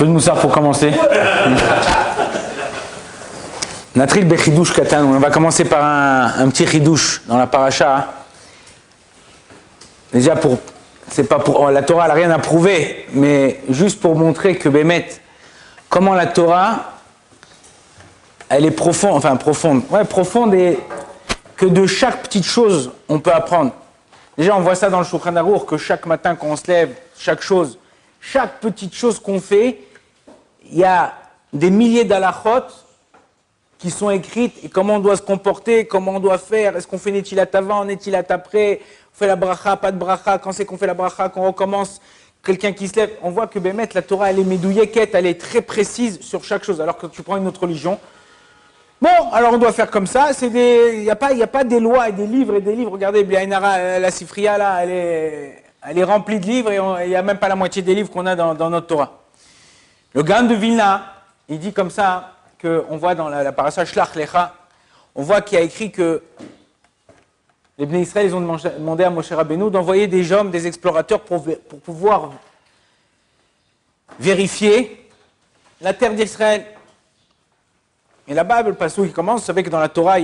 peu de moussard pour commencer. Natril bechidouche katan. On va commencer par un petit chidouche dans la paracha. Déjà c'est pas pour la Torah, elle n'a rien à prouver, mais juste pour montrer que Bémet, comment la Torah, elle est profonde, et que de chaque petite chose, on peut apprendre. Déjà, on voit ça dans le Shulchan Aruch, que chaque matin, quand on se lève, chaque petite chose qu'on fait, il y a des milliers d'halachot qui sont écrites, et comment on doit se comporter, comment on doit faire, est-ce qu'on fait Netilat avant, Netilat après, on fait la bracha, pas de bracha, quand c'est qu'on fait la bracha, qu'on recommence, quelqu'un qui se lève, on voit que Bémet, la Torah, elle est médouilleket, elle est très précise sur chaque chose, alors que tu prends une autre religion. Bon, alors on doit faire comme ça, il n'y a pas des lois et des livres, regardez, Biaïnara, la Sifria, là, elle est remplie de livres, et il n'y a même pas la moitié des livres qu'on a dans notre Torah. Le Gaon de Vilna, il dit comme ça, qu'on voit dans la parasha Shlach Lecha, on voit qu'il y a écrit que les Bnei Israël, ils ont demandé à Moshe Rabbeinu d'envoyer des hommes, des explorateurs pour pouvoir vérifier la terre d'Israël. Et là-bas, le passage qui commence, vous savez que dans la Torah,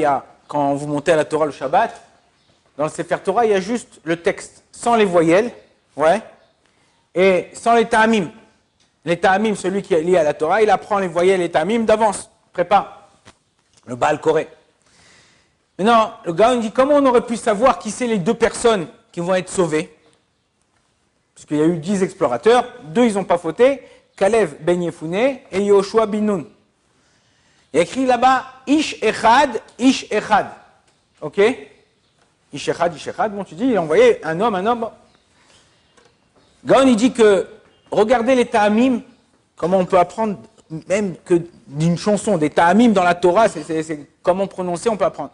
quand vous montez à la Torah le Shabbat, dans le Sefer Torah, il y a juste le texte, sans les voyelles, et sans les ta'amim. Les ta'amim, celui qui est lié à la Torah, il apprend les voyelles et les ta'amim d'avance, prépare. Le Baal Koré. Maintenant, le gars dit, comment on aurait pu savoir qui c'est les deux personnes qui vont être sauvées? Parce qu'il y a eu 10 explorateurs, 2 ils n'ont pas fauté, Kalev ben Yefouné et Yoshua bin Nun. Il y a écrit là-bas, Ish Echad. Ok? Ish Echad, bon tu dis, il a envoyé un homme. Gaon il dit que, regardez les ta'amim, comment on peut apprendre, même que d'une chanson, des ta'amim dans la Torah, c'est comment prononcer, on peut apprendre.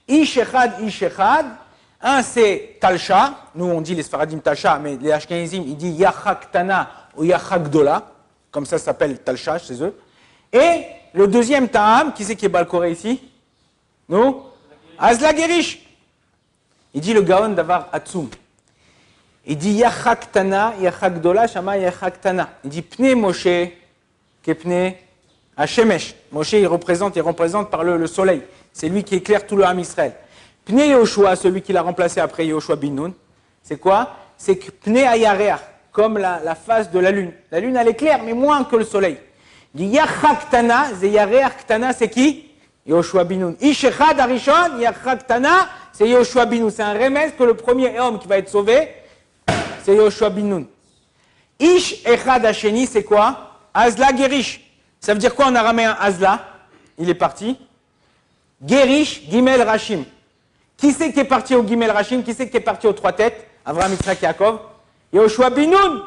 Ish Echad, un c'est Talsha, nous on dit les Sfaradim Talsha, mais les Ashkenazim, ils disent Yachak Tana ou Yachak Gdola, comme ça s'appelle Talsha chez eux. Et le deuxième Ta'am, qui c'est qui est Baal Koré ici? Nous? Azla Gerish. Il dit le Gaon Davar Atsum. Il dit Yachak Tana, Yachak Gdola, Shama Yachak Tana. Il dit Pne Moshe, Kepne Hashemesh. Moshe, il représente par le soleil. C'est lui qui éclaire tout le Ham Israël. Pne Yoshua, celui qui l'a remplacé après Yoshua bin Nun, c'est quoi? C'est Pne Ayareach, comme la face de la lune. La lune, elle éclaire, mais moins que le soleil. Il dit Yachak Tana, Yareach Tana, c'est qui? Yoshua bin Nun. Ish Echad Arishon, Yachak Tana, c'est Yoshua bin Nun. C'est un remède que le premier homme qui va être sauvé, c'est Yoshua bin Nun. Ish Echad Hasheni, c'est quoi? Azla Gerish. Ça veut dire quoi en araméen Azla? Il est parti. Gerish, Gimel Rashim. Qui c'est qui est parti au Gimel Rashim? Qui c'est qui est parti aux 3 têtes? Avraham, Yitzhak, Yaakov. Yoshua bin Nun.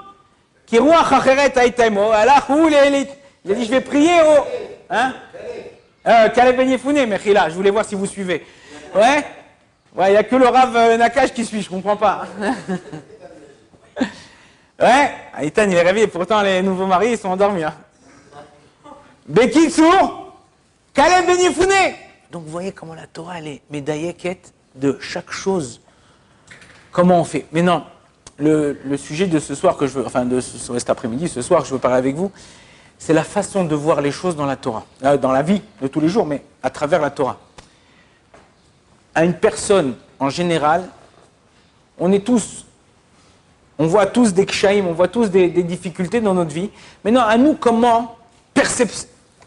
Qui ruach acheret haïtaimo. Alors, où il a dit, je vais prier au... Hein? Kalev ben Yefouné, Mechila. Je voulais voir si vous suivez. Ouais, il n'y a que le Rav Nakash qui suit, je ne comprends pas. Ouais, Aïtan, il est réveillé. Pourtant, les nouveaux maris, ils sont endormis. Hein. Bekitsour, Kalev ben Yefouné. Donc, vous voyez comment la Torah, elle est médaillée-quête de chaque chose. Comment on fait? Mais non, le sujet de ce soir que je veux, de cet après-midi, ce soir que je veux parler avec vous, c'est la façon de voir les choses dans la Torah. Dans la vie de tous les jours, mais à travers la Torah. À une personne, en général, on voit tous des kshaïm, on voit tous des difficultés dans notre vie. Maintenant, à nous, comment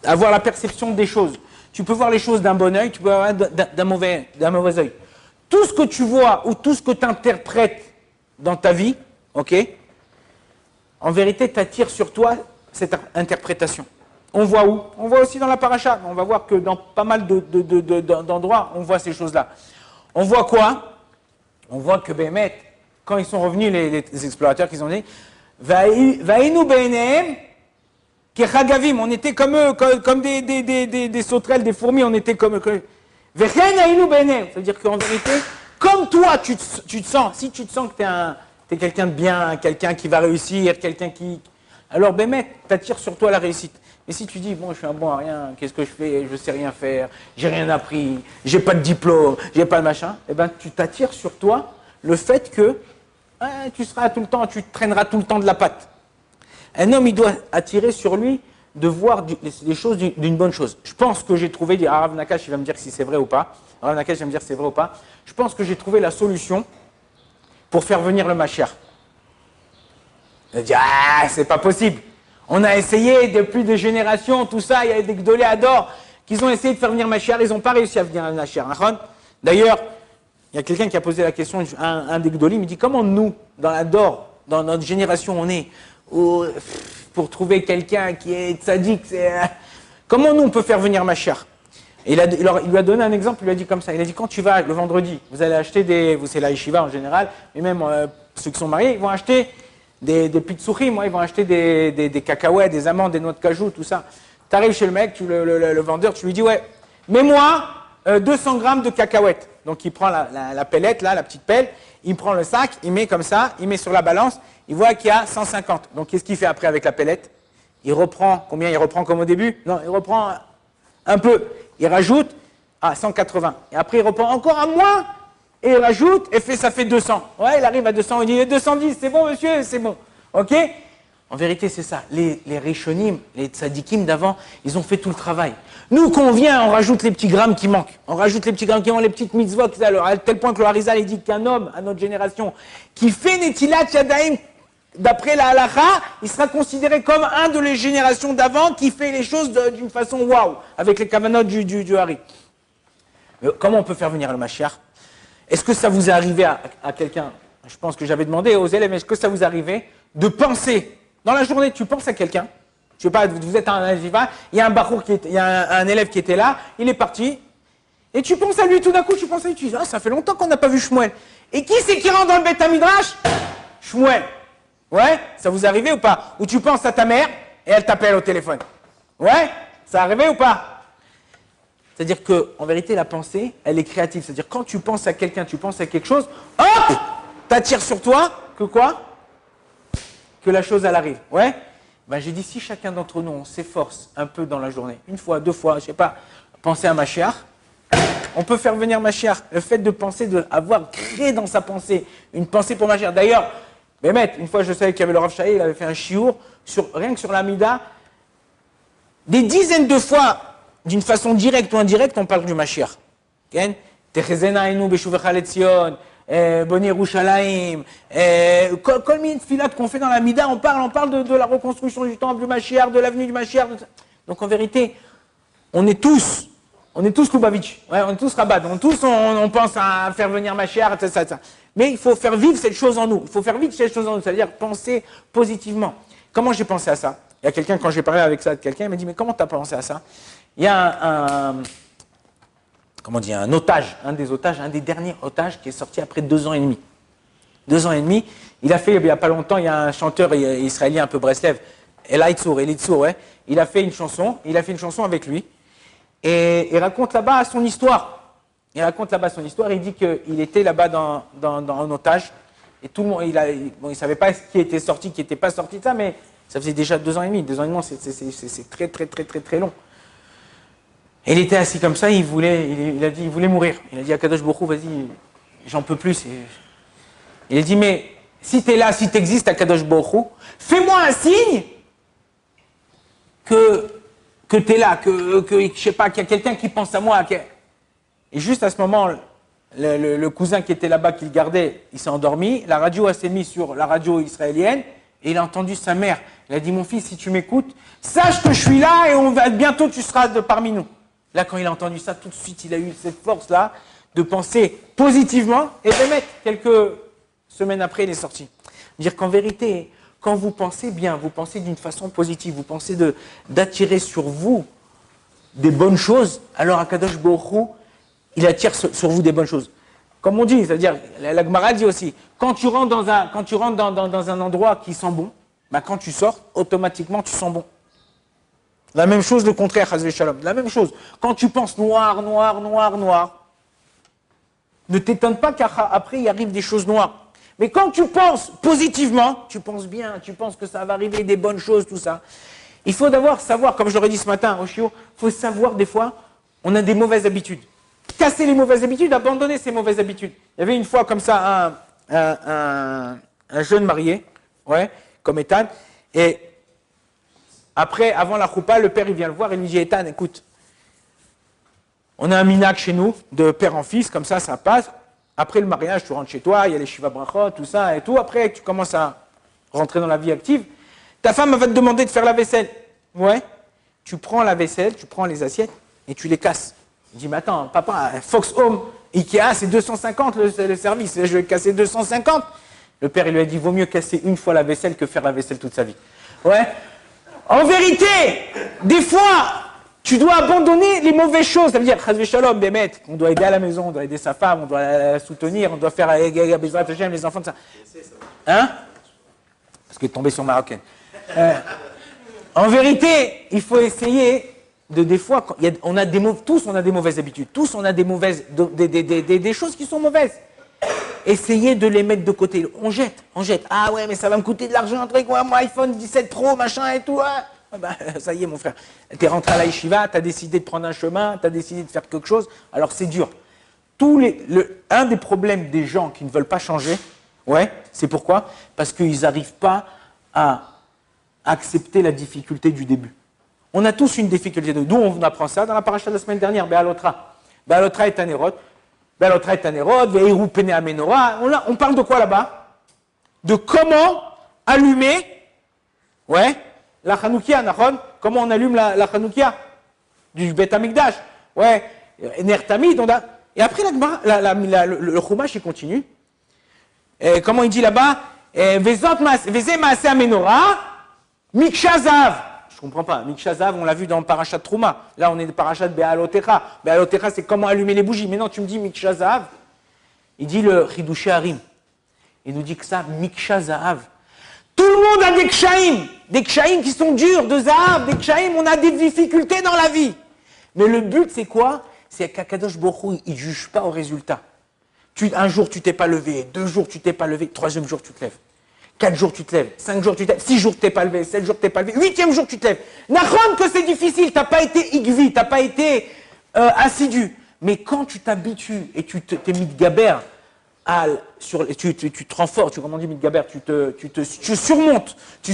avoir la perception des choses? Tu peux voir les choses d'un bon œil, tu peux voir d'un mauvais œil. Tout ce que tu vois ou tout ce que tu interprètes dans ta vie, ok, en vérité, t'attire sur toi cette interprétation. On voit où? On voit aussi dans la paracha. On va voir que dans pas mal d'endroits, on voit ces choses-là. On voit quoi? On voit que Bémet, quand ils sont revenus, les explorateurs qu'ils ont dit, Vaïnu Be'enehem, Kechagavim, on était comme eux, comme des sauterelles, des fourmis, on était comme eux. C'est-à-dire qu'en vérité, comme toi, tu te sens, si tu te sens que tu es quelqu'un de bien, quelqu'un qui va réussir, quelqu'un qui... Alors, Bémet, t'attires sur toi la réussite. Mais si tu dis, bon, je suis un bon à rien, qu'est-ce que je fais? Je ne sais rien faire, j'ai rien appris, j'ai pas de diplôme, j'ai pas de machin, eh bien, tu t'attires sur toi le fait que tu seras tout le temps, tu traîneras tout le temps de la patte. Un homme, il doit attirer sur lui de voir les choses d'une bonne chose. Je pense que j'ai trouvé, Rav Nakash, il va me dire si c'est vrai ou pas. Rav Nakash va me dire si c'est vrai ou pas. Je pense que j'ai trouvé la solution pour faire venir le Mashiach. Il a dit, ah, c'est pas possible. On a essayé depuis des générations, tout ça, il y a des Gdolé Ador qu'ils ont essayé de faire venir Mashiach, ils n'ont pas réussi à venir Mashiach. D'ailleurs, il y a quelqu'un qui a posé la question, un des Gdoli, il me dit, comment nous, dans l'Ador, dans notre génération, on est pour trouver quelqu'un qui est tzaddik, comment nous on peut faire venir Mashiach? Et il lui a donné un exemple, il lui a dit comme ça, il a dit, quand tu vas le vendredi, vous allez acheter c'est la yeshiva en général, mais même ceux qui sont mariés, ils vont acheter des pitsouchim, ils vont acheter des cacahuètes, des amandes, des noix de cajou, tout ça. Tu arrives chez le mec, le vendeur, tu lui dis, ouais, mets-moi 200 grammes de cacahuètes. Donc il prend la pellette, là, la petite pelle, il prend le sac, il met comme ça, il met sur la balance, il voit qu'il y a 150. Donc qu'est-ce qu'il fait après avec la pellette? Il reprend, combien il reprend comme au début? Non, il reprend un peu. Il rajoute à 180. Et après il reprend encore à moins. Et il rajoute, et ça fait 200. Ouais, il arrive à 200, il dit 210, c'est bon monsieur, c'est bon. Ok? En vérité, c'est ça. Les Rishonim, les tzadikim d'avant, ils ont fait tout le travail. Nous, quand on vient, on rajoute les petits grammes qui manquent. On rajoute les petits grammes qui manquent, les petites mitzvot, à tel point que le Harizal, il dit qu'un homme, à notre génération, qui fait Netilat Yadayim, d'après la halacha, il sera considéré comme un de les générations d'avant qui fait les choses d'une façon waouh, avec les kavanot du Hari. Mais comment on peut faire venir le Mashiach? Est-ce que ça vous est arrivé à quelqu'un? Je pense que j'avais demandé aux élèves, est-ce que ça vous est arrivé de penser, dans la journée, tu penses à quelqu'un, je sais pas, vous êtes un ajiva, il y a un bachour il y a un élève qui était là, il est parti, et tu penses à lui, tout d'un coup, tu penses à lui, tu dis, ah, ça fait longtemps qu'on n'a pas vu Shmuel. Et qui c'est qui rentre dans le Beth Midrash? Shmuel. Ouais, ça vous est arrivé ou pas? Ou tu penses à ta mère, et elle t'appelle au téléphone. Ouais, ça est arrivé ou pas? C'est-à-dire qu'en vérité, la pensée, elle est créative. C'est-à-dire quand tu penses à quelqu'un, tu penses à quelque chose, hop, t'attires sur toi, que quoi? Que la chose, elle arrive. Ouais? Ben, j'ai dit, si chacun d'entre nous, on s'efforce un peu dans la journée, une fois, deux fois, je sais pas, penser à Mashiach, on peut faire venir Mashiach. Le fait de penser, d'avoir créé dans sa pensée une pensée pour Mashiach. D'ailleurs, Bémet, une fois je savais qu'il y avait le Rav Shai, il avait fait un chiour, rien que sur l'Amida, des dizaines de fois, d'une façon directe ou indirecte, on parle du Mashiach. Techezena enu beshuvecha letzion, Boni Yerushalayim, kol min tfilat qu'on fait dans l'Amida, on parle de la reconstruction du temple du Mashiach, de l'avenue du Mashiach. Donc en vérité, on est tous Lubavitch, ouais, on est tous Rabat, on pense à faire venir Mashiach, etc. Mais il faut faire vivre cette chose en nous. Il faut faire vivre cette chose en nous, c'est-à-dire penser positivement. Comment j'ai pensé à ça? Il y a quelqu'un, quand j'ai parlé avec ça de quelqu'un, il m'a dit, mais comment tu as pensé à ça? Il y a un otage, un des derniers otages qui est sorti après 2 ans et demi. 2 ans et demi, il a fait, il n'y a pas longtemps, il y a un chanteur israélien un peu Breslev, Elitzur, ouais, il a fait une chanson avec lui, et il raconte là-bas son histoire. Il dit qu'il était là-bas en otage, et tout le monde, il ne savait pas qui était sorti, qui n'était pas sorti de ça, mais ça faisait déjà 2 ans et demi. 2 ans et demi, c'est très, très, très, très, très long. Et il était assis comme ça, il a dit, il voulait mourir. Il a dit à Kadosh Baruch Hu, vas-y, j'en peux plus. Il a dit, mais si tu es là, si tu existes à Kadosh Baruch Hu, fais-moi un signe que tu es là, que je sais pas, qu'il y a quelqu'un qui pense à moi. Et juste à ce moment, le cousin qui était là-bas, qui le gardait, il s'est endormi. La radio s'est mise sur la radio israélienne et il a entendu sa mère. Il a dit, mon fils, si tu m'écoutes, sache que je suis là et bientôt tu seras parmi nous. Là, quand il a entendu ça, tout de suite, il a eu cette force-là de penser positivement. Et quelques semaines après, il est sorti. Dire qu'en vérité, quand vous pensez bien, vous pensez d'une façon positive, vous pensez d'attirer sur vous des bonnes choses, alors Akadosh Baruch Hu, il attire sur vous des bonnes choses. Comme on dit, c'est-à-dire, la Gemara dit aussi, quand tu rentres dans un endroit qui sent bon, ben quand tu sors, automatiquement tu sens bon. La même chose, le contraire, Chazvé Shalom. La même chose. Quand tu penses noir, ne t'étonne pas qu'après il arrive des choses noires. Mais quand tu penses positivement, tu penses bien, tu penses que ça va arriver des bonnes choses, tout ça. Il faut d'abord savoir, comme je l'aurais dit ce matin au Shio, il faut savoir des fois, on a des mauvaises habitudes. Casser les mauvaises habitudes, abandonner ces mauvaises habitudes. Il y avait une fois comme ça un jeune marié, ouais, comme Ethan, et après, avant la choupa, le père il vient le voir et lui dit, Ethan, écoute, on a un minag chez nous, de père en fils, comme ça passe. Après le mariage, tu rentres chez toi, il y a les shiva brachot, tout ça et tout. Après, tu commences à rentrer dans la vie active. Ta femme va te demander de faire la vaisselle. Ouais. Tu prends la vaisselle, tu prends les assiettes et tu les casses. Il dit, mais attends, papa, Fox Home, Ikea, c'est 250 le service. Je vais casser 250. Le père, il lui a dit, vaut mieux casser une fois la vaisselle que faire la vaisselle toute sa vie. Ouais. En vérité, des fois, tu dois abandonner les mauvaises choses. Ça veut dire, chazvé shalom, bémet, on doit aider à la maison, on doit aider sa femme, on doit la soutenir, on doit faire les enfants de ça. Hein? Parce que tomber sur marocaine. En vérité, il faut essayer de, des fois, tous on a des mauvaises habitudes, tous on a des choses qui sont mauvaises. Essayez de les mettre de côté. On jette. Ah ouais, mais ça va me coûter de l'argent, un truc, ouais, moi iPhone 17 Pro, machin et tout. Hein. Ah bah, ça y est, mon frère. T'es rentré à la yeshiva, t'as décidé de prendre un chemin, t'as décidé de faire quelque chose, alors c'est dur. Un des problèmes des gens qui ne veulent pas changer, ouais, c'est pourquoi? Parce qu'ils n'arrivent pas à accepter la difficulté du début. On a tous une difficulté. D'où on apprend ça dans la paracha de la semaine dernière, Béalotra. Béalotra est un érode. Béalotra est un érode, Veirou Pene Amenora. On parle de quoi là-bas? De comment allumer, ouais, la Hanoukia, comment on allume la Hanoukia du Bet Amikdash. Ouais, Nertamid, et après le Chumash il continue. Et comment il dit là-bas? Vezé Maase Amenora, Mikshazav. Je ne comprends pas. Mikshazav, on l'a vu dans Parashat Trouma. Là, on est dans Parashat Béalotecha. Béalotecha, c'est comment allumer les bougies. Mais non, tu me dis Mikshazav. Il dit le Chidushé Harim. Il nous dit que ça, Mikshazav. Tout le monde a des kshaïm qui sont durs, de zahav, des kshaïm, on a des difficultés dans la vie. Mais le but, c'est quoi? C'est qu'Akadosh Baruch Hu, il ne juge pas au résultat. Un jour, tu t'es pas levé, 2 jours, tu t'es pas levé, 3e jour, tu te lèves. 4 jours, tu te lèves, 5 jours, tu te lèves, 6 jours, tu t'es pas levé, 7 jours, tu t'es pas levé, 8e jour, tu te lèves. Nachon que c'est difficile, tu n'as pas été igvi, tu n'as pas été assidu. Mais quand tu t'habitues et tu t'es mis de gabère, tu te renforces, comment on dit Midgaber, tu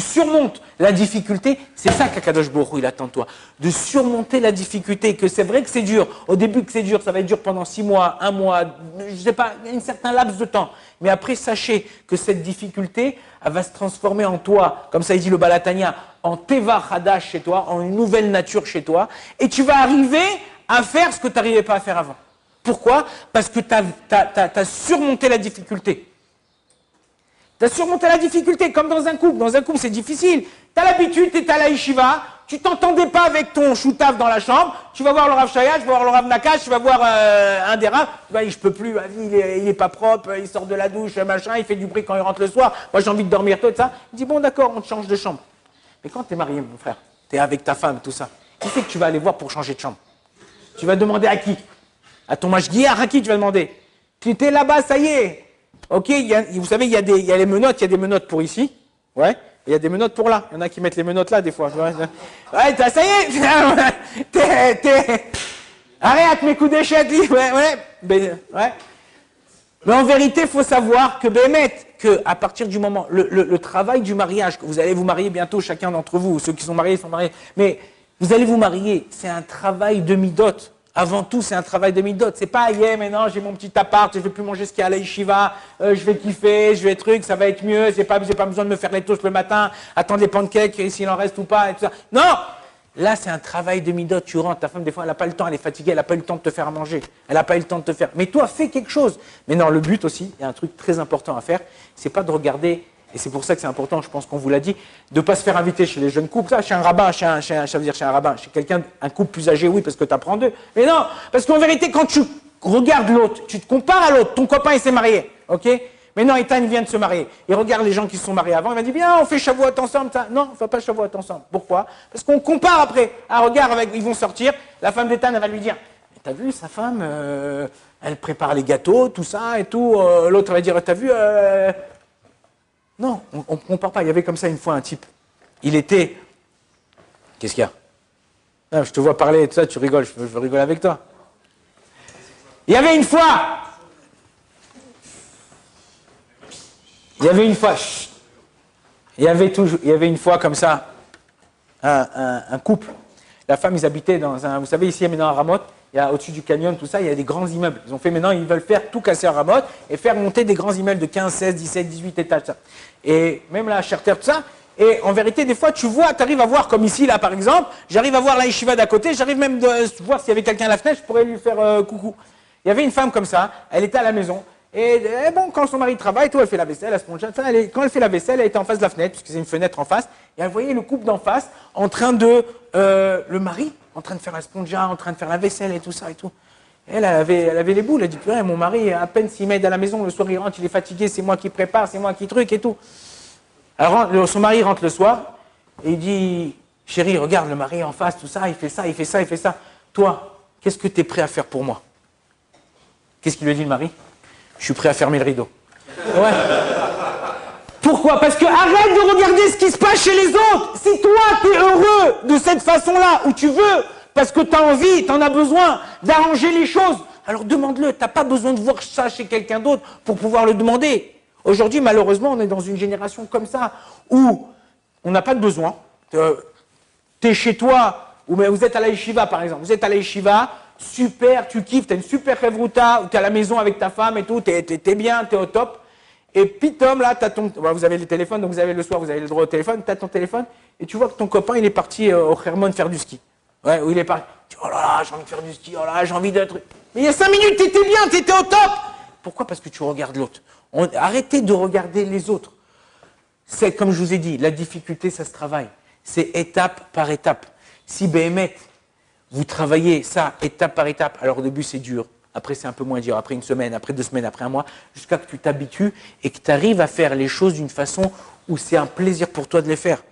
surmontes la difficulté, c'est ça qu'Akadosh Baruch Hu il attend de toi, de surmonter la difficulté, que c'est vrai que c'est dur, au début que c'est dur, ça va être dur pendant 6 mois, 1 mois, je ne sais pas, un certain laps de temps, mais après sachez que cette difficulté, elle va se transformer en toi, comme ça il dit le Balatania, en Teva Hadash chez toi, en une nouvelle nature chez toi, et tu vas arriver à faire ce que tu n'arrivais pas à faire avant. Pourquoi? Parce que tu as surmonté la difficulté. Tu as surmonté la difficulté, comme dans un couple. Dans un couple, c'est difficile. Tu as l'habitude, tu es à la yeshiva, tu t'entendais pas avec ton choutaf dans la chambre, tu vas voir le Rav Shaya, tu vas voir le Rav Nakash, tu vas voir un des Rav, tu vas dire, je peux plus, il est pas propre, il sort de la douche, machin, il fait du bruit quand il rentre le soir, moi j'ai envie de dormir, tout ça. Il dit, bon d'accord, on te change de chambre. Mais quand tu es marié, mon frère, tu es avec ta femme, tout ça, qui c'est que tu vas aller voir pour changer de chambre? Tu vas demander à qui? À ton mashgiach, à qui tu vas demander? Tu étais là-bas, ça y est. Ok, vous savez, il y a les menottes, il y a des menottes pour ici. Ouais. Il y a des menottes pour là. Il y en a qui mettent les menottes là, des fois. Ouais, ça y est. Arrête mes coups d'échec, ouais. Mais en vérité, il faut savoir que à partir du moment, le travail du mariage, que vous allez vous marier bientôt, chacun d'entre vous, ceux qui sont mariés sont mariés, mais vous allez vous marier, c'est un travail de midot. Avant tout, c'est un travail de midot. C'est pas, maintenant j'ai mon petit appart, je vais plus manger ce qu'il y a à la yeshiva, je vais kiffer, je vais ça va être mieux, j'ai pas besoin de me faire les toasts le matin, attendre les pancakes, s'il en reste ou pas, et tout ça. Non! Là, c'est un travail de midot. Tu rentres, ta femme, des fois, elle n'a pas le temps, elle est fatiguée, elle n'a pas eu le temps de te faire à manger, elle n'a pas eu le temps de te faire. Mais toi, fais quelque chose. Mais non, le but aussi, il y a un truc très important à faire, c'est pas de regarder. Et c'est pour ça que c'est important, je pense qu'on vous l'a dit, de ne pas se faire inviter chez les jeunes couples. Ça, chez un rabbin, ça veut dire chez un rabbin, chez quelqu'un, un couple plus âgé, oui, parce que tu apprends d'eux. Mais non, parce qu'en vérité, quand tu regardes l'autre, tu te compares à l'autre, ton copain, il s'est marié, ok? Mais non, Ethan, il vient de se marier. Il regarde les gens qui se sont mariés avant, il va dire, viens, on fait Shavuot ensemble. Ça. Non, on ne fait pas Shavuot ensemble. Pourquoi? Parce qu'on compare après. Ah, regarde, ils vont sortir, la femme d'Ethan, elle va lui dire, t'as vu, sa femme, elle prépare les gâteaux, tout ça et tout. L'autre va dire, t'as vu... Non, on ne compare pas. Il y avait comme ça une fois un type. Il était... Qu'est-ce qu'il y a? Non, je te vois parler et tout ça, tu rigoles, je veux rigoler avec toi. Il y avait une fois... Il y avait une fois comme ça. un couple. La femme, ils habitaient dans un... Vous savez, ici, maintenant à Ramoth, il y a au-dessus du canyon, tout ça, il y a des grands immeubles. Ils ont fait maintenant, ils veulent faire tout casser à Ramoth et faire monter des grands immeubles de 15, 16, 17, 18 étages. Ça. Et même là, à Charter, tout ça. Et en vérité, des fois, tu vois, tu arrives à voir, comme ici, là, par exemple, j'arrive à voir la yeshiva d'à côté, j'arrive même de voir s'il y avait quelqu'un à la fenêtre, je pourrais lui faire coucou. Il y avait une femme comme ça, elle était à la maison. Et bon, quand son mari travaille, tout, elle fait la vaisselle, elle se plonge, quand elle fait la vaisselle, elle était en face de la fenêtre, puisque c'est une fenêtre en face, et elle voyait le couple d'en face en train de, le mari, en train de faire la spongia, en train de faire la vaisselle et tout ça et tout. Et elle avait les boules, elle dit, purée, mon mari, à peine s'il m'aide à la maison, le soir il rentre, il est fatigué, c'est moi qui prépare, c'est moi qui truc et tout. Alors son mari rentre le soir, et il dit, chérie, regarde, le mari en face, tout ça, il fait ça, il fait ça, il fait ça. Toi, qu'est-ce que tu es prêt à faire pour moi? Qu'est-ce qu'il lui dit le mari? Je suis prêt à fermer le rideau. Ouais. Pourquoi? Parce que arrête de regarder ce qui se passe chez les autres. Si toi, tu es heureux de cette façon-là, où tu veux, parce que tu as envie, tu en as besoin d'arranger les choses, alors demande-le. Tu n'as pas besoin de voir ça chez quelqu'un d'autre pour pouvoir le demander. Aujourd'hui, malheureusement, on est dans une génération comme ça, où on n'a pas de besoin. Tu es chez toi, ou vous êtes à la yeshiva, par exemple. Vous êtes à la yeshiva, super, tu kiffes, tu as une super revruta, ou tu es à la maison avec ta femme et tout, tu es bien, tu es au top. Et pitom, là, vous avez les téléphones, donc vous avez le soir, vous avez le droit au téléphone, tu as ton téléphone, et tu vois que ton copain, il est parti au Hermon faire du ski. Ouais, où il est parti. Tu dis, oh là là, j'ai envie de faire du ski, oh là là, j'ai envie d'être... Mais il y a 5 minutes, tu étais bien, tu étais au top. Pourquoi? Parce que tu regardes l'autre. Arrêtez de regarder les autres. C'est comme je vous ai dit, la difficulté, ça se travaille. C'est étape par étape. Si Béhémet, vous travaillez ça étape par étape, alors au début c'est dur, après c'est un peu moins dur, après une semaine, après 2 semaines, après un mois, jusqu'à que tu t'habitues et que tu arrives à faire les choses d'une façon où c'est un plaisir pour toi de les faire.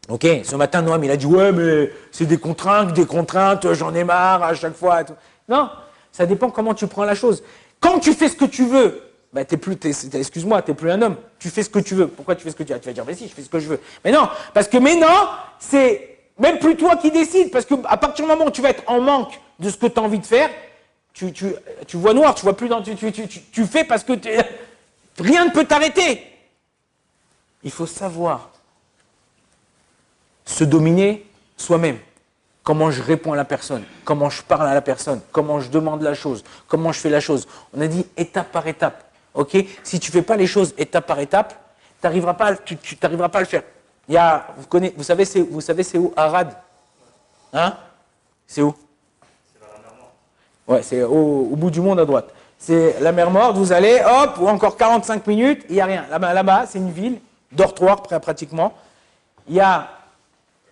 Ok, ce matin Noam il a dit ouais mais c'est des contraintes, j'en ai marre à chaque fois. Et tout. Non, ça dépend comment tu prends la chose. Quand tu fais ce que tu veux, bah excuse-moi, t'es plus un homme. Tu fais ce que tu veux. Pourquoi tu fais ce que tu veux? Tu vas dire mais si, je fais ce que je veux. Mais non, parce que maintenant c'est même plus toi qui décides, parce qu'à partir du moment où tu vas être en manque de ce que tu as envie de faire, tu vois noir, tu vois plus dans, tu fais parce que rien ne peut t'arrêter. Il faut savoir se dominer soi-même. Comment je réponds à la personne, comment je parle à la personne, comment je demande la chose, comment je fais la chose. On a dit étape par étape. Ok? Si tu ne fais pas les choses étape par étape, tu n'arriveras pas à le faire. Il y a, vous savez c'est où Arad? Hein? C'est où? C'est vers la mer Morte. Ouais, c'est au bout du monde à droite. C'est la mer Morte, vous allez, hop, ou encore 45 minutes, il n'y a rien. Là-bas, c'est une ville, dortoir pratiquement. Il y a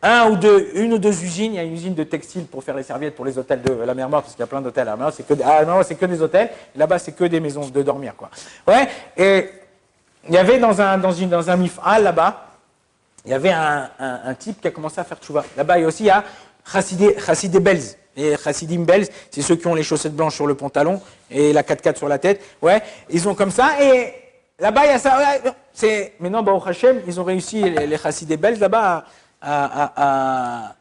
une ou deux usines. Il y a une usine de textile pour faire les serviettes pour les hôtels de la mer Morte, parce qu'il y a plein d'hôtels. À la mer Morte, c'est que des hôtels. Là-bas, c'est que des maisons de dormir, quoi. Ouais, et il y avait dans un mif'al là-bas, il y avait un type qui a commencé à faire tchouva. Là-bas, il y a Chassidé Belz. Les Chassidim Belz, c'est ceux qui ont les chaussettes blanches sur le pantalon et la 4x4 sur la tête. Ouais, ils ont comme ça. Et là-bas, il y a ça. Ouais, maintenant, Baruch Hashem, ils ont réussi, les Chassidé Belz, là-bas, à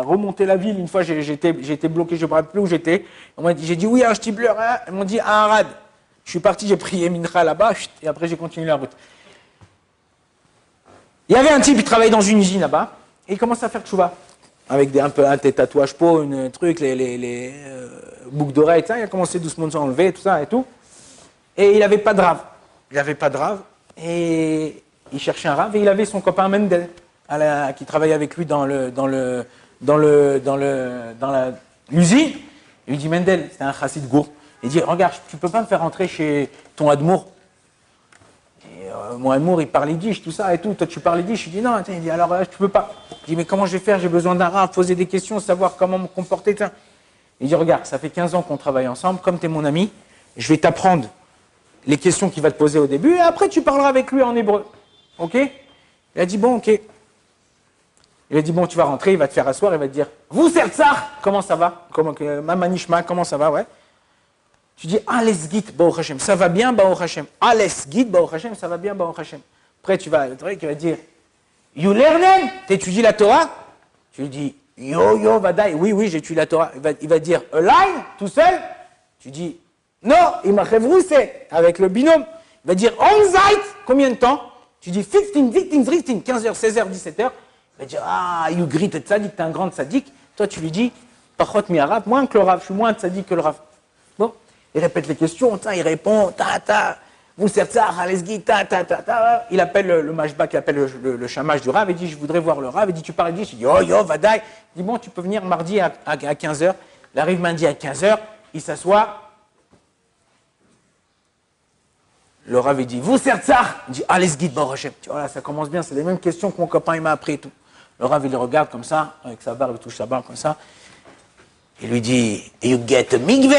remonter la ville. Une fois, j'ai été bloqué, je ne me rappelle plus où j'étais. J'ai dit oui, un Stibler. Hein. Ils m'ont dit à Arad. Je suis parti, j'ai pris Mincha là-bas, et après j'ai continué la route. Il y avait un type qui travaillait dans une usine là-bas, et il commence à faire tchouva. Avec un tatouage peau, un truc, les boucles d'oreilles, il a commencé doucement à s'enlever, tout ça et tout. Et il n'avait pas de rave. Et il cherchait un rave, et il avait son copain Mendel, qui travaillait avec lui dans l'usine. Il lui dit Mendel, c'était un chassid gourd. Il dit regarde, tu peux pas me faire rentrer chez ton Admour? Mon amour, il parle yiddish, tout ça et tout. Toi, tu parles yiddish. Je dis non. Il dit alors, tu peux pas. Je dis mais comment je vais faire? J'ai besoin d'un rave, poser des questions, savoir comment me comporter. Il dit regarde, ça fait 15 ans qu'on travaille ensemble. Comme tu es mon ami, je vais t'apprendre les questions qu'il va te poser au début et après tu parleras avec lui en hébreu. Ok? Il a dit bon, ok. Il a dit bon, tu vas rentrer, il va te faire asseoir, il va te dire vous, Sertsar, comment ça va? Mamanishma, comment ça va? Ouais. Tu dis, Ales Git, Baruch Hashem, ça va bien, Baruch Hashem. Ales Git, Baruch Hashem, ça va bien, Baruch Hashem. Après, tu vas dire, You learnen? T'étudies la Torah? Tu lui dis, Yo, Vadaï, oui, j'étudie la Torah. Il va dire, a line, tout seul? Tu dis, non, il m'a révroussé avec le binôme. Il va dire, on site, combien de temps? Tu dis, 15, 16h, 17h. Il va dire, ah, you greet et tzaddik, t'es un grand tzaddik. Toi, tu lui dis, pachot mi arabe, moins que le Rav, je suis moins tzaddik que le Rav. Bon, il répète les questions, il répond, vous sertzar, alesgi, il appelle le mashbak, il appelle le chamash du Rav, il dit, je voudrais voir le Rav, il dit, tu parles yiddish, il dit, oh, yo, vadaï. Il dit, bon, tu peux venir mardi à 15h. Il arrive mardi à 15h, il s'assoit. Le Rav, il dit, vous sertzar, il dit, alesgi, borochem. Voilà, ça commence bien, c'est les mêmes questions que mon copain il m'a appris et tout. Le Rav, il le regarde comme ça, avec sa barbe, il touche sa barbe comme ça. Il lui dit, you get a mikve.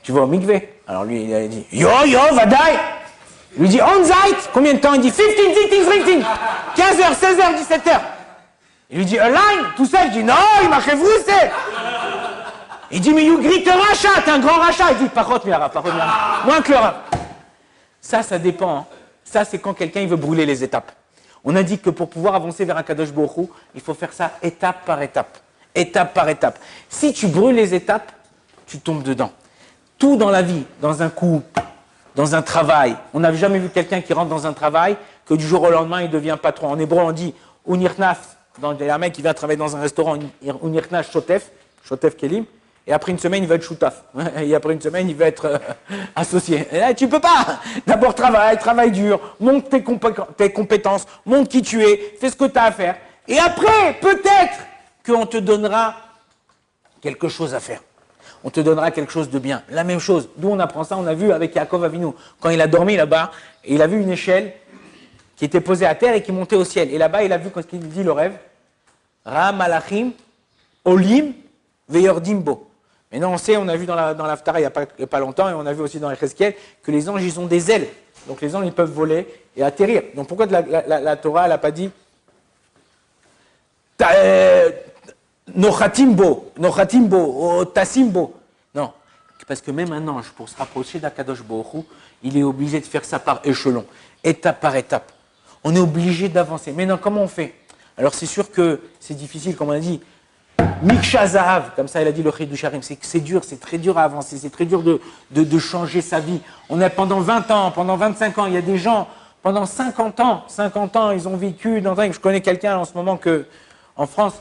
Tu vas au mikve? Alors lui, il a dit, yo, vadaï. Il lui dit, on zeit. Combien de temps? Il dit, 15, 18, 15h, 16h, 17h. Il lui dit, a line, tout ça. Il dit, non, il m'a fait vrousser. Il dit, mais you greet a rachat, t'es un grand rachat. Il dit, par contre, moins que le Rav. Ça dépend. Hein. Ça, c'est quand quelqu'un il veut brûler les étapes. On a dit que pour pouvoir avancer vers un Kadosh Baruch Hu, il faut faire ça étape par étape. Étape par étape. Si tu brûles les étapes, tu tombes dedans. Tout dans la vie, dans un couple, dans un travail. On n'a jamais vu quelqu'un qui rentre dans un travail, que du jour au lendemain, il devient patron. En hébreu, on dit « Unirnaf ». Il y a un mec qui vient travailler dans un restaurant, « Unirnaf Shotef », Shotef Kelim. Et après une semaine, il va être choutaf. Et après une semaine, il va être associé. Et là, tu peux pas. D'abord, travaille dur, monte tes compétences, monte qui tu es, fais ce que tu as à faire. Et après, peut-être qu'on te donnera quelque chose à faire. On te donnera quelque chose de bien. La même chose. D'où on apprend ça, on a vu avec Yaakov Avinu. Quand il a dormi là-bas, et il a vu une échelle qui était posée à terre et qui montait au ciel. Et là-bas, il a vu, quand il dit le rêve, Ra Malachim, Olim, Veyordimbo. Maintenant, on sait, on a vu dans l'Aftara il n'y a pas longtemps, et on a vu aussi dans Ezechiel, que les anges, ils ont des ailes. Donc les anges, ils peuvent voler et atterrir. Donc pourquoi la Torah, elle n'a pas dit Nochatimbo, Tassimbo? Non. Parce que même un ange, pour se rapprocher d'Akadosh Baruch Hu, il est obligé de faire ça par échelon, étape par étape. On est obligé d'avancer. Maintenant, comment on fait? Alors c'est sûr que c'est difficile, comme on a dit. Miksha Zahav, comme ça il a dit le Chiddush Harim, c'est dur, c'est très dur à avancer, c'est très dur de changer sa vie. On a pendant 20 ans, pendant 25 ans, il y a des gens, pendant 50 ans, ils ont vécu dans un... Je connais quelqu'un en ce moment que, en France,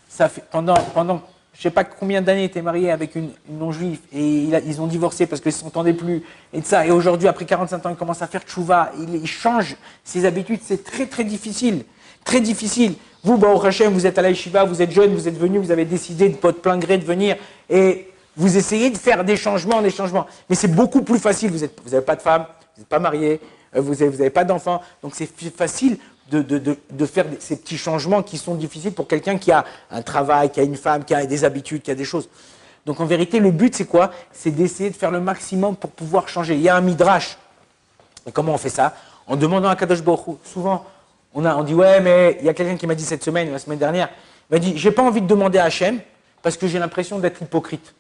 ça fait, pendant je ne sais pas combien d'années il était marié avec une non-juive et ils ont divorcé parce qu'ils ne s'entendaient plus et de ça. Et aujourd'hui, après 45 ans, il commence à faire tchouva, il change ses habitudes, c'est très très difficile, très difficile. Vous, Baruch Hashem, vous êtes à la yeshiva, vous êtes jeune, vous êtes venu, vous avez décidé de votre plein gré de venir et vous essayez de faire des changements. Mais c'est beaucoup plus facile. Vous n'avez pas de femme, vous n'êtes pas marié, vous n'avez pas d'enfant. Donc c'est facile de faire ces petits changements qui sont difficiles pour quelqu'un qui a un travail, qui a une femme, qui a des habitudes, qui a des choses. Donc en vérité, le but c'est quoi? C'est d'essayer de faire le maximum pour pouvoir changer. Il y a un midrash. Et comment on fait ça? En demandant à Kadosh Baruch Hu. Souvent, on dit, ouais, mais il y a quelqu'un qui m'a dit cette semaine, la semaine dernière, il m'a dit, j'ai pas envie de demander à Hachem parce que j'ai l'impression d'être hypocrite.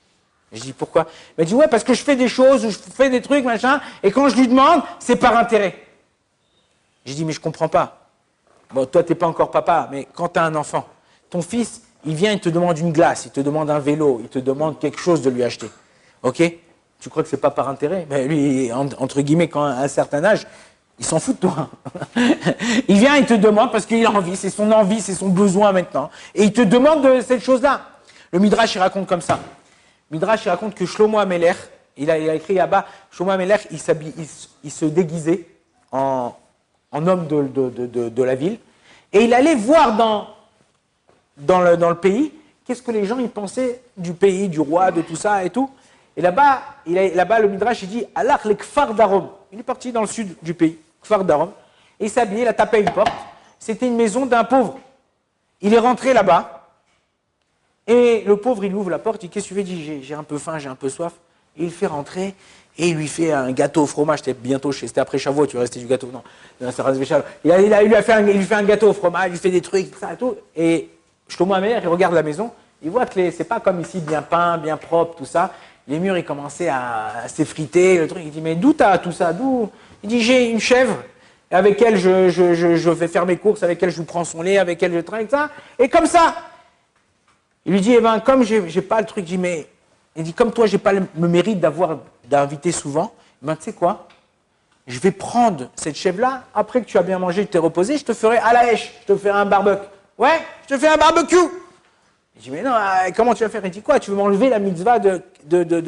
Je dis, pourquoi? Il m'a dit, ouais, parce que je fais des choses, je fais des trucs, machin, et quand je lui demande, c'est par intérêt. J'ai dit, mais je comprends pas. Bon, toi, t'es pas encore papa, mais quand tu as un enfant, ton fils, il vient, il te demande une glace, il te demande un vélo, il te demande quelque chose de lui acheter. Ok? Tu crois que c'est pas par intérêt? Ben, lui, entre guillemets, quand à un certain âge, il s'en fout de toi. Il vient, il te demande parce qu'il a envie, c'est son besoin maintenant. Et il te demande de cette chose-là. Le Midrash, il raconte comme ça. Le Midrash, il raconte que Shlomo HaMelech, il a écrit là-bas, Shlomo HaMelech, il se déguisait en homme de la ville. Et il allait voir dans le pays, qu'est-ce que les gens ils pensaient du pays, du roi, de tout ça et tout. Et là-bas, le Midrash, il dit, Alach le Kfar Darom. Il est parti dans le sud du pays. Kfar Darom, et il s'est habillé, il a tapé à une porte. C'était une maison d'un pauvre. Il est rentré là-bas, et le pauvre, il ouvre la porte, il dit, qu'est-ce que tu fais? Il dit, j'ai un peu faim, j'ai un peu soif. Et il fait rentrer, et il lui fait un gâteau au fromage. C'était après Shavuot, tu restais du gâteau. Non, ça reste Shavuot. Il lui fait un gâteau au fromage, il lui fait des trucs, ça et tout. Et Shlomo HaMelech, il regarde la maison, il voit que c'est pas comme ici, bien peint, bien propre, tout ça. Les murs, ils commençaient à s'effriter, le truc. Il dit, mais d'où t'as tout ça? D'où? Il dit, j'ai une chèvre, avec elle je vais faire mes courses, avec elle je prends son lait, avec elle je trinque ça, et comme ça. Il lui dit, eh ben, comme j'ai pas le truc, il dit, comme toi, j'ai pas le mérite d'inviter souvent, ben, tu sais quoi? Je vais prendre cette chèvre-là, après que tu as bien mangé, tu t'es reposé, je te ferai à la hache, je te ferai un barbecue. Ouais, je te fais un barbecue. Je dis, mais non, comment tu vas faire? Il dit, quoi? Tu veux m'enlever la mitzvah de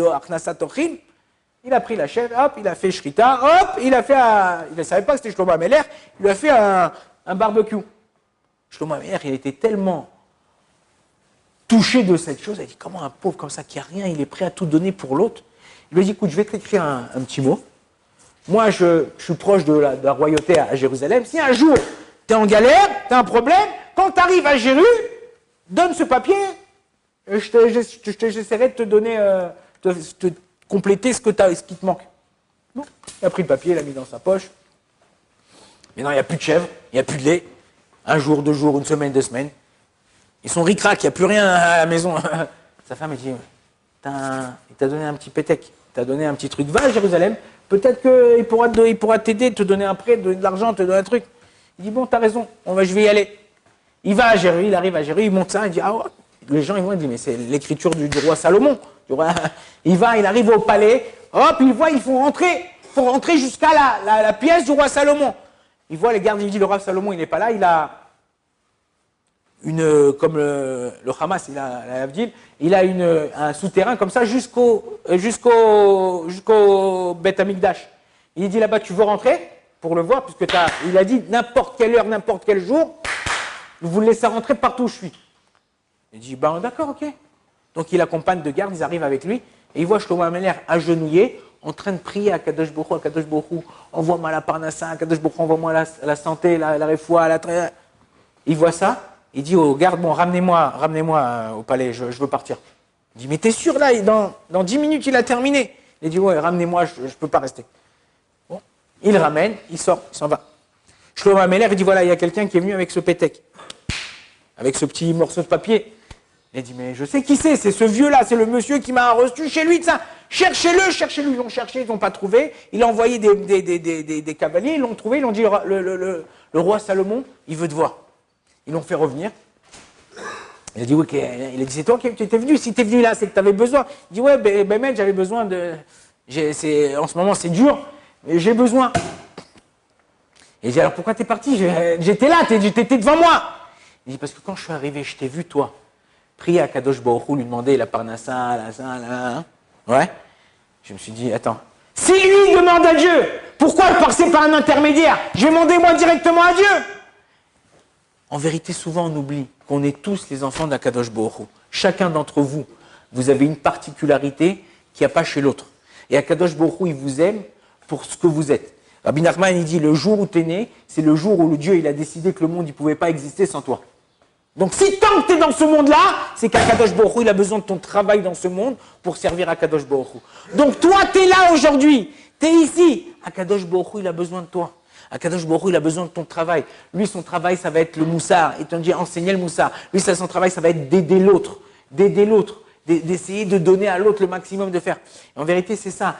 Akhnasat Orchim? Il a pris la chèvre, hop, il a fait shrita, hop, il a fait il ne savait pas que c'était Shlomo Ameler, il lui a fait un barbecue. Shlomo Ameler, il était tellement touché de cette chose, il a dit, comment un pauvre comme ça qui a rien, il est prêt à tout donner pour l'autre? Il lui a dit, écoute, je vais t'écrire un petit mot. Moi, je suis proche de la royauté à Jérusalem. Si un jour, tu es en galère, tu as un problème, quand tu arrives à Jéru, donne ce papier, j'essaierai de te donner, te compléter ce qui te manque. Bon, il a pris le papier, il l'a mis dans sa poche. Mais non, il n'y a plus de chèvre, il n'y a plus de lait. Un jour, 2 jours, 1 semaine, 2 semaines. Ils sont ric-rac, il n'y a plus rien à la maison. Sa femme, elle dit, il t'a donné un petit pétec, il t'a donné un petit truc, va à Jérusalem, peut-être qu'il pourra t'aider, te donner un prêt, te donner de l'argent, te donner un truc. Il dit, bon, t'as raison, je vais y aller. Il va à Jérusalem, il arrive à Jérusalem, il monte ça, il dit, ah ouais. Les gens, ils vont dire, mais c'est l'écriture du roi Salomon. Il arrive au palais, hop, il faut rentrer jusqu'à la pièce du roi Salomon. Il voit les gardes, il dit, le roi Salomon, il n'est pas là, il a comme le Hamas, il a l'Avdil, il a un souterrain comme ça jusqu'au Beth Amikdash. Il dit là-bas, tu veux rentrer pour le voir, puisque il a dit n'importe quelle heure, n'importe quel jour, vous le laissez rentrer partout où je suis. Il dit, ben d'accord, ok. Donc il accompagne 2 gardes, ils arrivent avec lui, et il voit Shlomo Ameler agenouillé, en train de prier à Kadosh Baruch Hu, envoie-moi la parnassa, Kadosh Baruch Hu, envoie-moi la santé, la réfoua, Il voit ça, il dit au garde, bon, ramenez-moi au palais, je veux partir. Il dit, mais t'es sûr là, dans 10 minutes il a terminé. Il dit, ouais, ramenez-moi, je ne peux pas rester. Bon, il ramène, il sort, il s'en va. Shlomo Ameler, il dit, voilà, il y a quelqu'un qui est venu avec ce pétec, avec ce petit morceau de papier. Il dit, mais je sais qui c'est ce vieux-là, c'est le monsieur qui m'a reçu chez lui de ça. Cherchez-le. Ils l'ont cherché, ils n'ont pas trouvé. Il a envoyé des cavaliers, ils l'ont trouvé, ils l'ont dit, le roi Salomon, il veut te voir. Ils l'ont fait revenir. Il a dit, oui, il a dit, c'est toi qui étais venu. Si tu es venu là, c'est que tu avais besoin. Il dit, ouais, ben, j'avais besoin de. En ce moment, c'est dur, mais j'ai besoin. Et il dit, alors pourquoi tu es parti? J'étais là, tu étais devant moi. Il dit, parce que quand je suis arrivé, je t'ai vu, toi, prier à Kadosh Baruch Hu, lui demander la parnassa, ouais. Je me suis dit, attends, si lui demande à Dieu, pourquoi passer par un intermédiaire? Je vais demander moi directement à Dieu. En vérité, souvent on oublie qu'on est tous les enfants d'Akadosh Baruch Hu. Chacun d'entre vous, vous avez une particularité qu'il n'y a pas chez l'autre. Et Akadosh Baruch Hu, il vous aime pour ce que vous êtes. Rabbi Nachman, il dit, le jour où tu es né, c'est le jour où le Dieu il a décidé que le monde ne pouvait pas exister sans toi. Donc si tant que tu es dans ce monde-là, c'est qu'Akadosh Baruch Hu, il a besoin de ton travail dans ce monde pour servir Akadosh Baruch Hu. Donc toi, tu es là aujourd'hui, tu es ici. Akadosh Baruch Hu, il a besoin de toi. Akadosh Baruch Hu, il a besoin de ton travail. Lui, son travail, ça va être le moussard. Il te dit, enseigner le moussard. Lui, son travail, ça va être d'aider l'autre, d'essayer de donner à l'autre le maximum de faire. Et en vérité, c'est ça.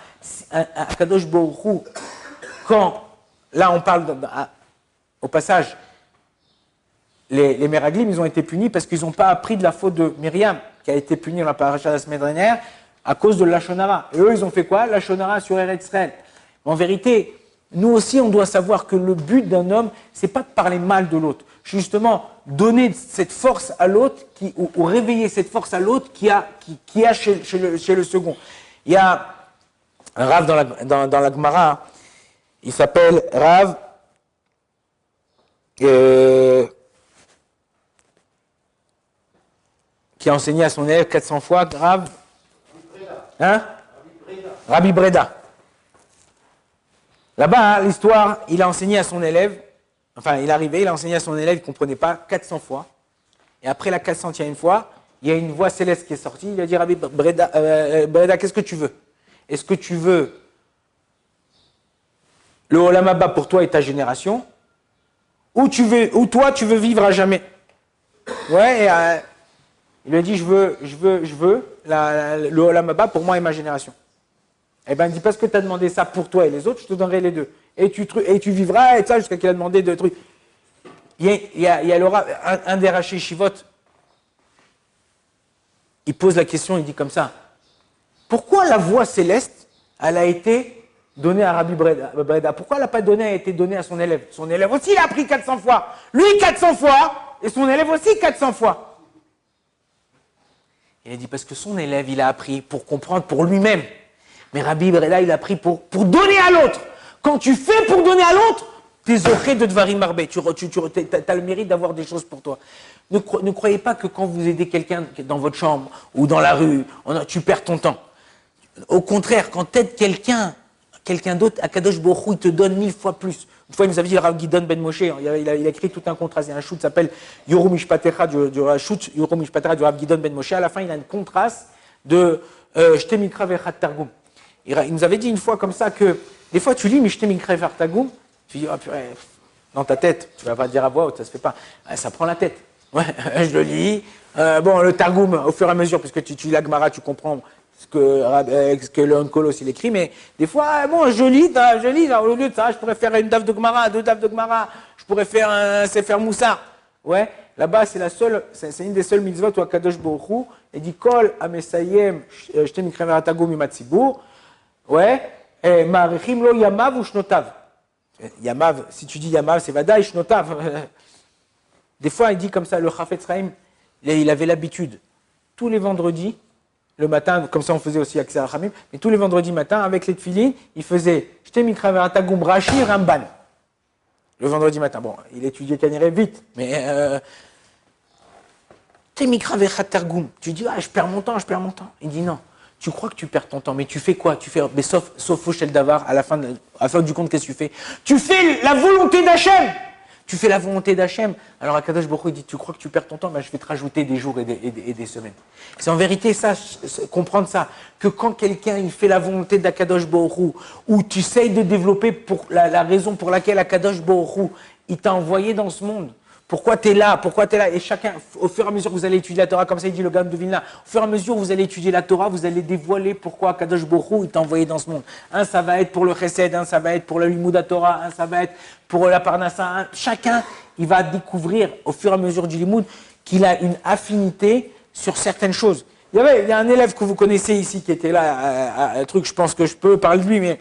Akadosh Baruch Hu, quand, là, on parle, au passage, les Meraglim, ils ont été punis parce qu'ils n'ont pas appris de la faute de Myriam, qui a été punie dans la paracha la semaine dernière, à cause de la Shonara. Et eux, ils ont fait quoi? La Shonara sur Eretz Israël. En vérité, nous aussi, on doit savoir que le but d'un homme, c'est pas de parler mal de l'autre. Justement, donner cette force à l'autre, ou réveiller cette force à l'autre qui a chez le second. Il y a un Rav dans la Gemara, il s'appelle Rav qui a enseigné à son élève 400 fois, Rav hein? Rabbi Breda. Là-bas, l'histoire, il a enseigné à son élève, enfin, il est arrivé, il a enseigné à son élève, il ne comprenait pas, 400 fois. Et après la 400e fois, il y a une voix céleste qui est sortie, il a dit, Rabbi Breda, qu'est-ce que tu veux? Est-ce que tu veux le Olam Haba pour toi et ta génération, ou toi, tu veux vivre à jamais? Ouais, et il lui a dit, je veux le Olam Haba pour moi et ma génération. Eh bien, il dit, parce que tu as demandé ça pour toi et les autres, je te donnerai les deux. Et tu vivras, et ça, jusqu'à qu'il a demandé de trucs. Il y a un des Rashi Shivot, il pose la question, il dit comme ça, pourquoi la voix céleste, elle a été donnée à Rabbi Breda? Pourquoi elle n'a pas été donnée à son élève? Son élève aussi, il a appris 400 fois. Lui, 400 fois, et son élève aussi 400 fois. Il a dit parce que son élève, il a appris pour comprendre pour lui-même. Mais Rabbi Breda, il a appris pour donner à l'autre. Quand tu fais pour donner à l'autre, t'es zoré de Dvarim Marbé. Tu as le mérite d'avoir des choses pour toi. Ne croyez pas que quand vous aidez quelqu'un dans votre chambre ou dans la rue, tu perds ton temps. Au contraire, quand tu aides quelqu'un d'autre, Akadosh Baruch Hu, il te donne 1000 fois plus. Une fois, il nous avait dit, le Rav Gidon Ben Moshe, il a écrit tout un contraste. Il y a un shoot qui s'appelle Yoru Mishpatecha du Rav Gidon Ben Moshe. À la fin, il a un contraste de Shte Mikra Vechat Targum. Il nous avait dit une fois comme ça que des fois, tu lis Shte Mikra Vechat Targum, tu dis, oh purée, dans ta tête, tu ne vas pas dire à voix haute, ça se fait pas. Ça prend la tête. Ouais, je le lis. Le Targum, au fur et à mesure, puisque tu lis la Gemara, tu comprends ce que le Onkolos il écrit, mais des fois, bon, je lis, au lieu de ça, je pourrais faire une daf de Gemara, 2 daf de Gemara, je pourrais faire un Sefer Moussar. Ouais, là-bas, c'est une des seules mitzvot où Akadosh Baruch Hu, il dit Kol Amesayem Shte Mikra Vechat Targum Imatzibur. Ouais, Ma'arichim Lo Yamav ou Shnotav. Yamav, si tu dis Yamav, c'est Vadaï Shnotav. Des fois, il dit comme ça, le Chafetz Chaim, il avait l'habitude, tous les vendredis, le matin, comme ça on faisait aussi avec Sarah Hamim, mais tous les vendredis matin, avec les tefilines, il faisait Shte Mikra Vechat Targum Rashi Ramban. Le vendredi matin. Bon, il étudiait Kaniré vite, mais Shte Mikra Vechat Targum. Tu dis, je perds mon temps. Il dit non. Tu crois que tu perds ton temps, mais tu fais quoi? Tu fais, mais sauf Foshel Davar, à la fin du compte, qu'est-ce que tu fais? Tu fais la volonté d'Hachem. Tu fais la volonté d'Hachem. Alors Akadosh Baruch Hu, il dit, tu crois que tu perds ton temps, je vais te rajouter des jours et des semaines. C'est en vérité ça, comprendre ça, que quand quelqu'un il fait la volonté d'Akadosh Baruch Hu, ou tu essayes de développer pour la raison pour laquelle Akadosh Baruch Hu, il t'a envoyé dans ce monde. Pourquoi tu es là? Et chacun, au fur et à mesure que vous allez étudier la Torah, comme ça il dit le Gaon de Vilna, au fur et à mesure que vous allez étudier la Torah, vous allez dévoiler pourquoi Kadosh Baruch Hu t'a envoyé dans ce monde. Un, ça va être pour le Chesed, un, ça va être pour le Limud Torah, un, ça va être pour la Parnassa. Chacun, il va découvrir au fur et à mesure du Limud qu'il a une affinité sur certaines choses. Il y a un élève que vous connaissez ici qui était là, un truc, je pense que je peux parler de lui, mais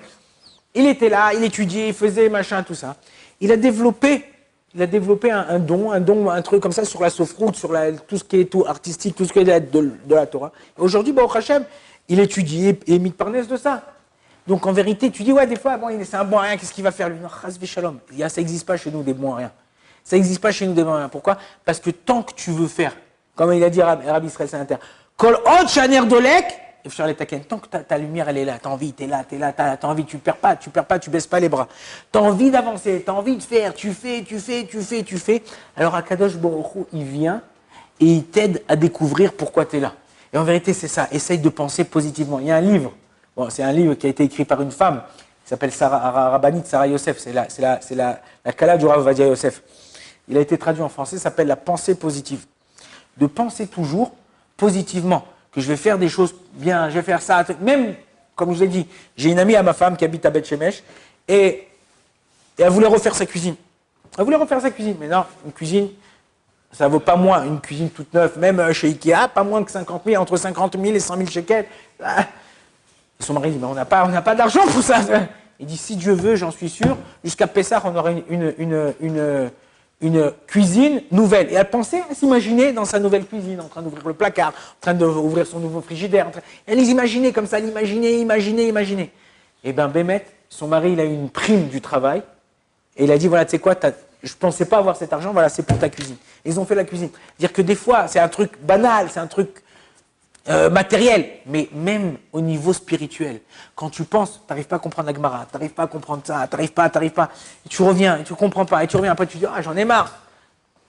il était là, il étudiait, il faisait machin, tout ça. Il a développé un don, un truc comme ça sur la sophroute, sur tout ce qui est tout artistique, tout ce qui est de la Torah. Aujourd'hui, Baruch Hashem, il étudie et il mitparnès de ça. Donc en vérité, tu dis, ouais, des fois, bon, c'est un bon à rien, qu'est-ce qu'il va faire lui? Non, chas v'shalom. Ça n'existe pas chez nous des bons à rien. Ça n'existe pas chez nous des bons à rien. Pourquoi? Parce que tant que tu veux faire, comme il a dit Rabbi Israël Sainter, Kol od shaner dolek, tant que ta lumière elle est là, tu as envie, tu es là, t'as envie, tu perds pas, tu baisses pas les bras. Tu as envie d'avancer, tu as envie de faire, tu fais. Alors Akadosh Baruch Hu, il vient et il t'aide à découvrir pourquoi tu es là. Et en vérité, c'est ça, essaye de penser positivement. Il y a un livre, c'est un livre qui a été écrit par une femme, qui s'appelle Rabbanit Sarah Yosef, c'est la Kala du Rav Ovadia Yosef. Il a été traduit en français, ça s'appelle la pensée positive. De penser toujours positivement. Que je vais faire des choses bien, je vais faire ça. Même, comme je vous ai dit, j'ai une amie à ma femme qui habite à Beth Shemesh et elle voulait refaire sa cuisine. Mais non, une cuisine, ça ne vaut pas moins, une cuisine toute neuve, même chez Ikea, pas moins que 50 000, entre 50 000 et 100 000 shekels. Et son mari dit, mais on n'a pas d'argent pour ça. Il dit, si Dieu veut, j'en suis sûr, jusqu'à Pessah, on aura une cuisine nouvelle. Et elle pensait à s'imaginer dans sa nouvelle cuisine, en train d'ouvrir le placard, en train d'ouvrir son nouveau frigidaire. Elle les imaginait comme ça, imaginer. Et bien, Bémet, son mari, il a eu une prime du travail. Et il a dit, voilà, tu sais quoi, je ne pensais pas avoir cet argent, voilà, c'est pour ta cuisine. Et ils ont fait la cuisine. Dire que des fois, c'est un truc banal, c'est un truc matériel, mais même au niveau spirituel. Quand tu penses, tu n'arrives pas à comprendre la Gemara, tu n'arrives pas à comprendre ça, tu n'arrives pas, et tu reviens, et tu ne comprends pas, et tu reviens, après tu dis, j'en ai marre.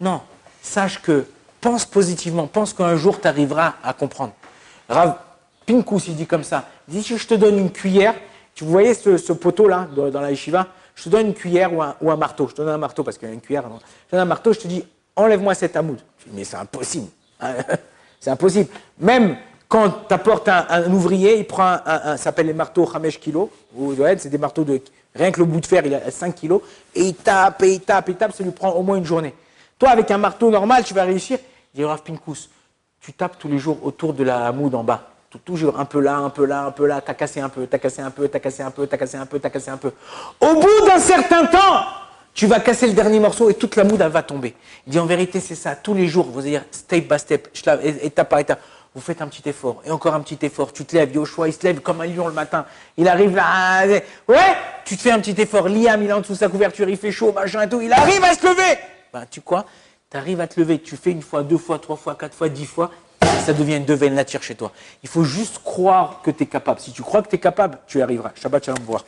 Non, sache que, pense positivement, pense qu'un jour tu arriveras à comprendre. Rav Pinkus, il dit comme ça, il dit, si je te donne une cuillère, tu voyais ce poteau-là, dans la yeshiva, je te donne une cuillère ou un marteau, je te donne un marteau, parce qu'il y a une cuillère, je te donne un marteau, je te dis, enlève-moi cet amoud. Je dis, mais c'est impossible. C'est impossible. Même quand tu apportes un ouvrier, il prend ça s'appelle les marteaux Hamesh kilo, c'est des marteaux de. Rien que le bout de fer, il a 5 kilos, et il tape, ça lui prend au moins une journée. Toi, avec un marteau normal, tu vas réussir. Il dit Rav Pinkus, tu tapes tous les jours autour de la hamoud en bas. Toujours un peu là, t'as cassé un peu. Au bout d'un certain temps, Tu vas casser le dernier morceau et toute la moule, elle va tomber. Il dit en vérité, c'est ça. Tous les jours, vous allez dire step by step, étape par étape. Vous faites un petit effort et encore un petit effort. Tu te lèves, Yoshua, il se lève comme un lion le matin. Il arrive là, ouais, tu te fais un petit effort. Liam, il est en dessous de sa couverture, il fait chaud, machin et tout. Il arrive à se lever. Ben, tu quoi? Tu arrives à te lever. Tu fais une fois, deux fois, trois fois, quatre fois, 10 fois. Ça devient une nouvelle nature chez toi. Il faut juste croire que tu es capable. Si tu crois que tu es capable, tu y arriveras. Shabbat shalom, voir.